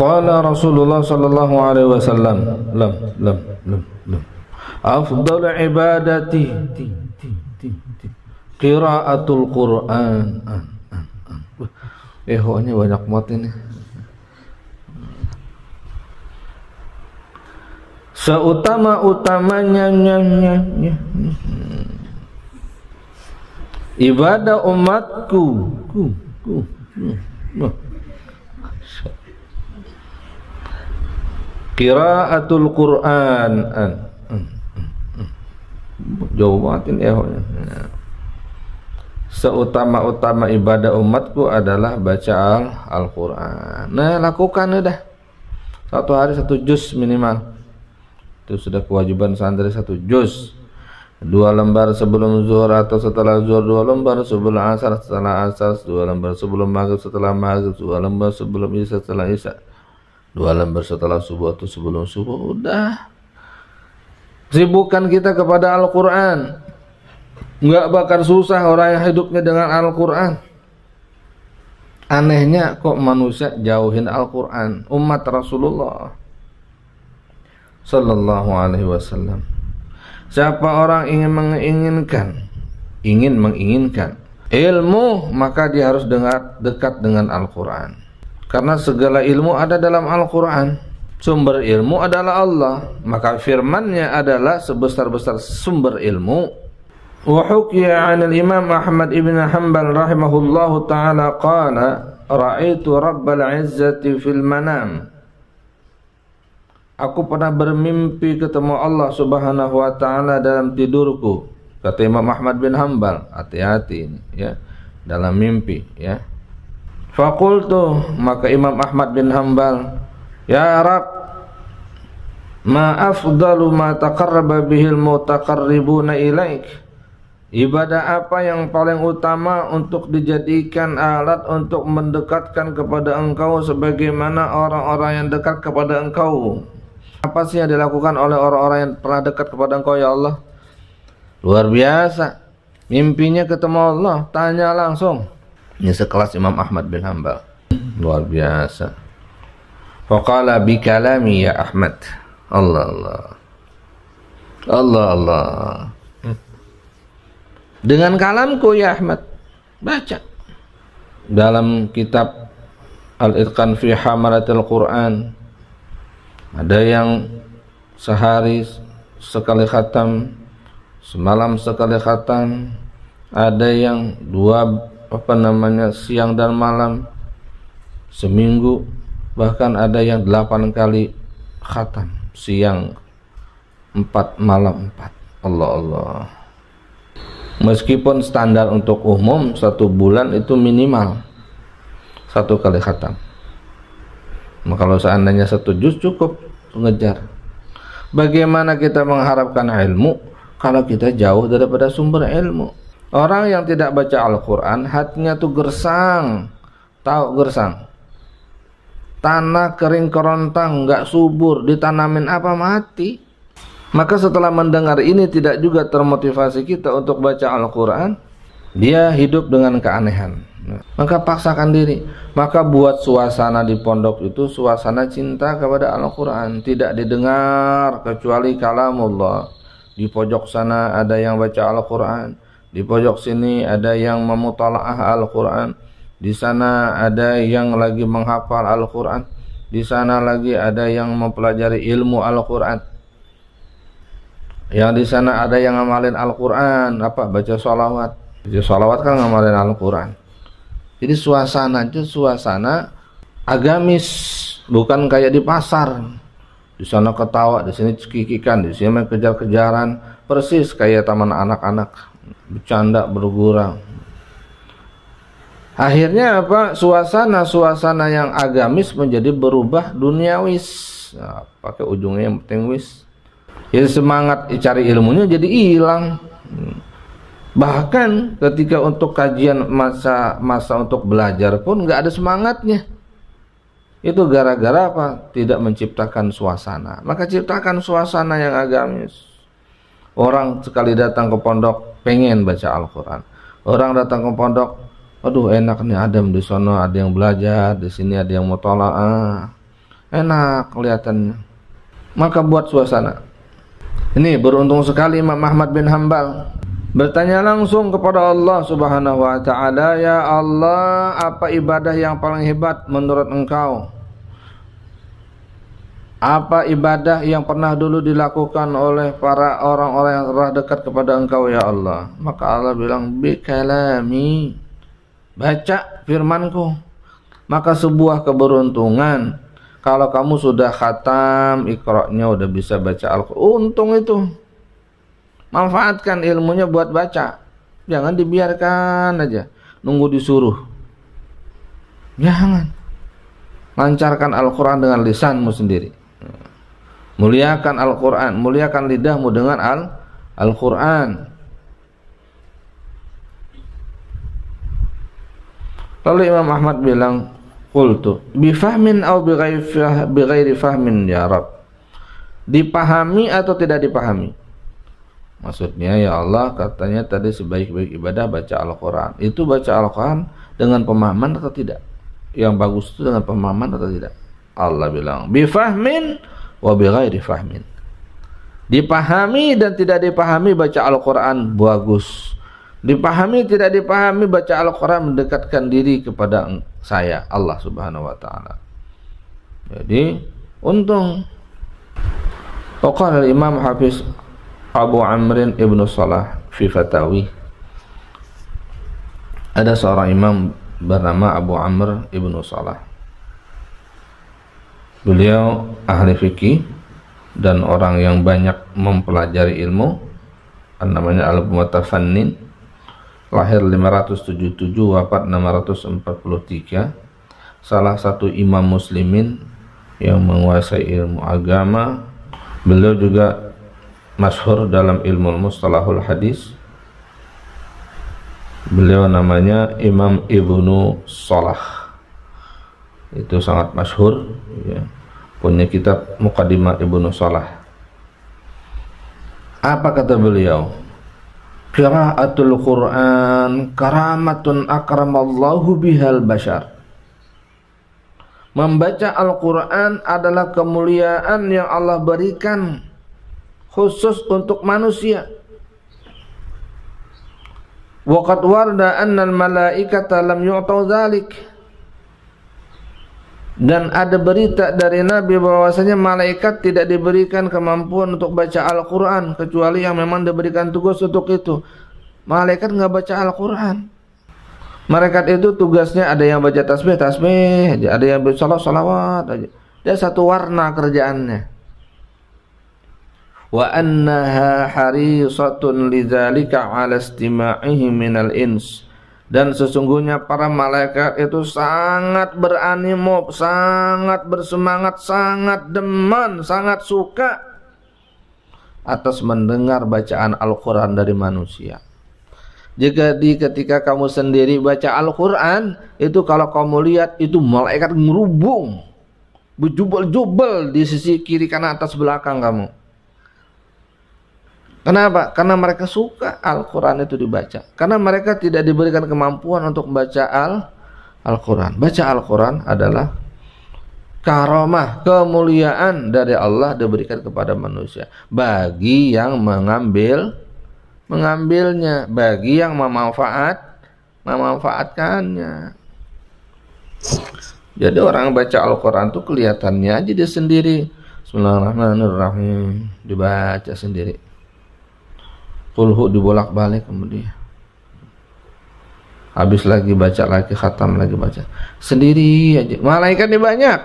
Qala Rasulullah sallallahu alaihi wasallam, lam. Afdal ibadati qiraatul Qur'an. Ehoknya banyak banget ini. Seutama-utamanya ibadah umatku qiraatul Qur'an. Jauh banget ini ehoknya. Seutama-utama ibadah umatku adalah baca Al-Quran. Nah, lakukan udah. Satu hari 1 juz minimal. Itu sudah kewajiban santri 1 juz. 2 lembar sebelum zuhur atau setelah zuhur, 2 lembar sebelum asar setelah asar, 2 lembar sebelum maghrib setelah maghrib, 2 lembar sebelum isya setelah isya, 2 lembar setelah subuh atau sebelum subuh. Udah. Sibukkan kita kepada Al-Quran. Nggak bakal susah orang yang hidupnya dengan Al-Quran. Anehnya kok manusia jauhin Al-Quran, umat Rasulullah sallallahu alaihi wasallam. Siapa orang ingin menginginkan ilmu, maka dia harus dekat dengan Al-Quran. Karena segala ilmu ada dalam Al-Quran. Sumber ilmu adalah Allah, maka firman-Nya adalah sebesar-besar sumber ilmu. Wa hukiya 'an al-Imam Ahmad ibn Hanbal rahimahullahu ta'ala qala ra'aitu Rabbal 'izzati fil manam. Aku pernah bermimpi ketemu Allah Subhanahu wa ta'ala dalam tidurku. Kata Imam Ahmad bin Hanbal, hati-hati ini ya, dalam mimpi ya. Faqultu, maka Imam Ahmad bin Hanbal, ya Rabb, ma afdalu ma taqarraba bihil mutaqarribuna ilaik. Ibadah apa yang paling utama untuk dijadikan alat untuk mendekatkan kepada Engkau sebagaimana orang-orang yang dekat kepada Engkau? Apa sih yang dilakukan oleh orang-orang yang pernah dekat kepada Engkau ya Allah? Luar biasa. Mimpinya ketemu Allah, tanya langsung. Ini sekelas Imam Ahmad bin Hanbal. Luar biasa. Faqala bi kalami ya Ahmad. Allah. Dengan kalamku ya Ahmad. Baca dalam kitab Al-Itqan fi Hamalatil Quran. Ada yang sehari sekali khatam, semalam sekali khatam. Ada yang siang dan malam, seminggu. Bahkan ada yang 8 kali khatam, siang 4, malam 4. Allah. Meskipun standar untuk umum 1 bulan itu minimal 1 kali khatam. Maka kalau seandainya 1 juz cukup mengejar. Bagaimana kita mengharapkan ilmu kalau kita jauh daripada sumber ilmu? Orang yang tidak baca Al-Quran, hatinya tuh gersang. Tahu gersang? Tanah kering kerontang, nggak subur, ditanamin apa mati. Maka setelah mendengar ini tidak juga termotivasi kita untuk baca Al-Quran, dia hidup dengan keanehan. Maka paksakan diri. Maka buat suasana di pondok itu suasana cinta kepada Al-Quran. Tidak didengar kecuali kalamullah. Di pojok sana ada yang baca Al-Quran, di pojok sini ada yang memutalaah Al-Quran, di sana ada yang lagi menghafal Al-Quran, di sana lagi ada yang mempelajari ilmu Al-Quran. Yang di sana ada yang ngamalin Al-Quran, baca sholawat. Baca sholawat kan ngamalin Al-Quran. Jadi suasana itu suasana agamis, bukan kayak di pasar. Di sana ketawa, di sini cekikikan, di sini kejar-kejaran, persis kayak taman anak-anak, bercanda, bergurau. Akhirnya suasana yang agamis menjadi berubah duniawis. Pakai ujungnya yang penting wis. Jadi semangat cari ilmunya jadi hilang. Bahkan ketika untuk kajian masa untuk belajar pun nggak ada semangatnya. Itu gara-gara apa? Tidak menciptakan suasana. Maka ciptakan suasana yang agamis. Orang sekali datang ke pondok pengen baca Al-Quran. Orang datang ke pondok, aduh enak nih adem di sana, ada yang belajar, di sini ada yang mutalaah. enak kelihatannya. Maka buat suasana. Ini beruntung sekali Imam Ahmad bin Hanbal bertanya langsung kepada Allah Subhanahu wa taala, ya Allah, apa ibadah yang paling hebat menurut Engkau? Apa ibadah yang pernah dulu dilakukan oleh para orang-orang yang telah dekat kepada Engkau ya Allah? Maka Allah bilang, bi kalami, baca firmanku. Maka sebuah keberuntungan kalau kamu sudah khatam Iqra-nya, udah bisa baca Al-Quran. Untung itu. Manfaatkan ilmunya buat baca. Jangan dibiarkan aja nunggu disuruh. Jangan. Lancarkan Al-Quran dengan lisanmu sendiri. Muliakan Al-Quran, muliakan lidahmu dengan Al-Quran. Lalu Imam Ahmad bilang, qultu bifahmin aw bighairi fahmin ya Rabb. Dipahami atau tidak dipahami? Maksudnya ya Allah, katanya tadi sebaik-baik ibadah baca Al-Quran. Itu baca Al-Quran dengan pemahaman atau tidak? Yang bagus itu dengan pemahaman atau tidak? Allah bilang bifahmin wa bighairi fahmin. Dipahami dan tidak dipahami baca Al-Quran bagus. Dipahami tidak dipahami baca Al-Quran mendekatkan diri kepada saya Allah Subhanahu wa taala. Jadi untung. Qala Imam Hafiz Abu Amrin Ibnu Salah fi Fatawi. Ada seorang imam bernama Abu Amr Ibnu Salah. Beliau ahli fikih dan orang yang banyak mempelajari ilmu, namanya Al-Mutafannin. Lahir 577, wafat 643. Salah satu imam muslimin yang menguasai ilmu agama. Beliau juga masyhur dalam ilmu mustalahul hadis. Beliau namanya Imam Ibnu Salah. Itu sangat masyhur ya. Punya kitab Muqaddimah Ibnu Salah. Apa kata beliau? Qiraatul Quran karamatun akramallahu bihal bashar. Membaca Al-Quran adalah kemuliaan yang Allah berikan khusus untuk manusia. Waqad warda annal malaikata lam yu'tau dzalik. Dan ada berita dari Nabi bahwasanya malaikat tidak diberikan kemampuan untuk baca Al-Quran kecuali yang memang diberikan tugas untuk itu. Malaikat nggak baca Al-Quran. Malaikat itu tugasnya ada yang baca tasbih aja, ada yang baca salawat aja. Dia satu warna kerjaannya. Wa annaha harisatun lidzalika 'ala istima'ihi minal ins. Dan sesungguhnya para malaikat itu sangat beranimo, sangat bersemangat, sangat demen, sangat suka atas mendengar bacaan Al-Quran dari manusia. Jika ketika kamu sendiri baca Al-Quran, itu kalau kamu lihat itu malaikat ngerubung, berjubel-jubel di sisi kiri kanan atas belakang kamu. Kenapa? Karena mereka suka Al-Quran itu dibaca. Karena mereka tidak diberikan kemampuan untuk membaca Al-Quran. Baca Al-Quran adalah karamah, kemuliaan dari Allah diberikan kepada manusia. Bagi yang mengambilnya, bagi yang memanfaatkannya. Jadi orang baca Al-Quran itu kelihatannya aja dia sendiri. Bismillahirrahmanirrahim, dibaca sendiri. Qulhu dibolak-balik kemudian. Habis lagi baca lagi, khatam lagi baca. Sendiri aja. Malaikatnya banyak.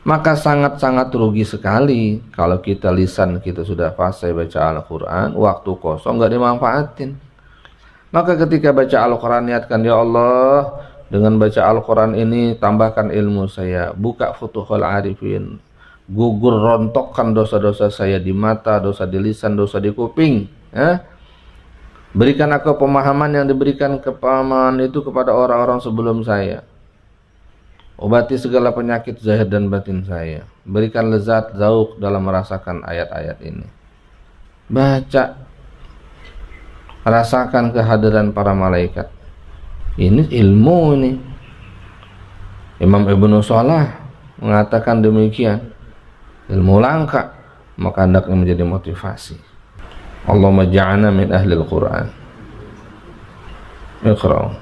Maka sangat-sangat rugi sekali kalau kita lisan kita sudah fasih baca Al-Quran, waktu kosong nggak dimanfaatin. Maka ketika baca Al-Quran niatkan, ya Allah, dengan baca Al-Quran ini tambahkan ilmu saya, buka Futuhul Arifin, gugur rontokkan dosa-dosa saya di mata, dosa di lisan, dosa di kuping, ya. Berikan aku pemahaman yang diberikan kepahaman itu kepada orang-orang sebelum saya. Obati segala penyakit zahir dan batin saya. Berikan lezat zauq dalam merasakan ayat-ayat ini. Baca, rasakan kehadiran para malaikat. Ini ilmu ini. Imam Ibnu Shalah mengatakan demikian, ilmu langka, maka hendaknya menjadi motivasi. Allahumma ja'alna min ahlil Quran. Iqra.